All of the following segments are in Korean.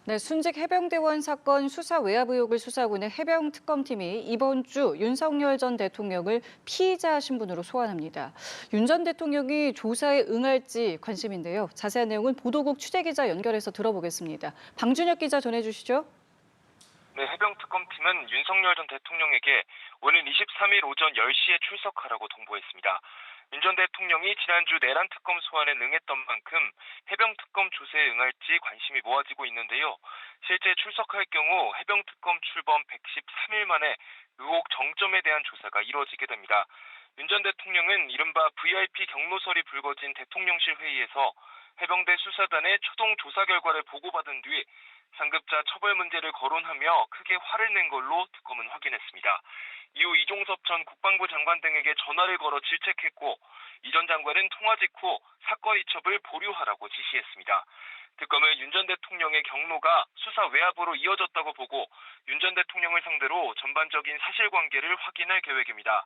네, 순직 해병대원 사건 수사 외압 의혹을 수사하고 있는 해병특검팀이 이번 주 윤석열 전 대통령을 피의자 신분으로 소환합니다. 윤 전 대통령이 조사에 응할지 관심인데요. 자세한 내용은 보도국 취재기자 연결해서 들어보겠습니다. 방준혁 기자 전해주시죠. 네, 해병특검팀은 윤석열 전 대통령에게 오는 23일 오전 10시에 출석하라고 통보했습니다. 윤 전 대통령이 지난주 내란 특검 소환에 응했던 만큼 해병특검 조사에 응할지 관심이 모아지고 있는데요. 실제 출석할 경우 해병특검 출범 113일 만에 의혹 정점에 대한 조사가 이루어지게 됩니다. 윤 전 대통령은 이른바 VIP 경로설이 불거진 대통령실 회의에서 해병대 수사단의 초동 조사 결과를 보고받은 뒤 상급자 처벌 문제를 거론하며 크게 화를 낸 걸로 특검은 확인했습니다. 이후 이종섭 전 국방부 장관 등에게 전화를 걸어 질책했고 이 전 장관은 통화 직후 사건 이첩을 보류하라고 지시했습니다. 특검은 윤 전 대통령의 경로가 수사 외압으로 이어졌다고 보고 윤 전 대통령을 상대로 전반적인 사실관계를 확인할 계획입니다.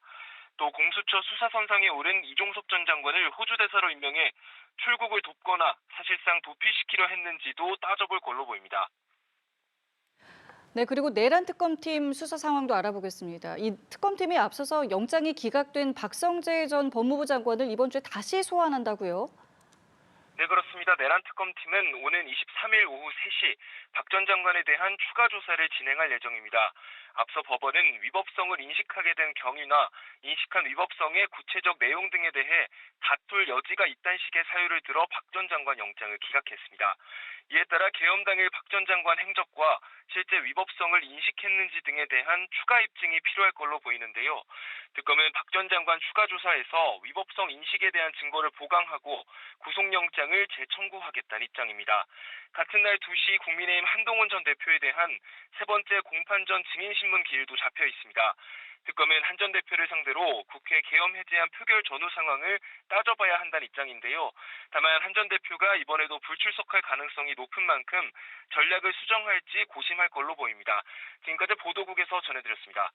또 공수처 수사선상에 오른 이종섭 전 장관을 호주 대사로 임명해 출국을 돕거나 사실상 도피시키려 했는지도 따져볼 걸로 보입니다. 네, 그리고 내란 특검팀 수사 상황도 알아보겠습니다. 이 특검팀이 앞서서 영장이 기각된 박성재 전 법무부 장관을 이번 주에 다시 소환한다고요? 네, 그렇습니다. 내란 특검팀은 오는 23일 오후 3시 박 전 장관에 대한 추가 조사를 진행할 예정입니다. 앞서 법원은 위법성을 인식하게 된 경위나 인식한 위법성의 구체적 내용 등에 대해 다툴 여지가 있다는 식의 사유를 들어 박 전 장관 영장을 기각했습니다. 이에 따라 계엄 당일 박 전 장관 행적과 실제 위법성을 인식했는지 등에 대한 추가 입증이 필요할 걸로 보이는데요. 특검은 박 전 장관 추가 조사에서 위법성 인식에 대한 증거를 보강하고 구속영장을 재청구하겠다는 입장입니다. 같은 날 2시 국민의힘 한동훈 전 대표에 대한 세 번째 공판 전 증인신문 기일도 잡혀 있습니다. 특검은 한 전 대표를 상대로 국회 계엄 해제안 표결 전후 상황을 따져봐야 한다는 입장인데요. 다만 한 전 대표가 이번에도 불출석할 가능성이 높은 만큼 전략을 수정할지 고심할 걸로 보입니다. 지금까지 보도국에서 전해드렸습니다.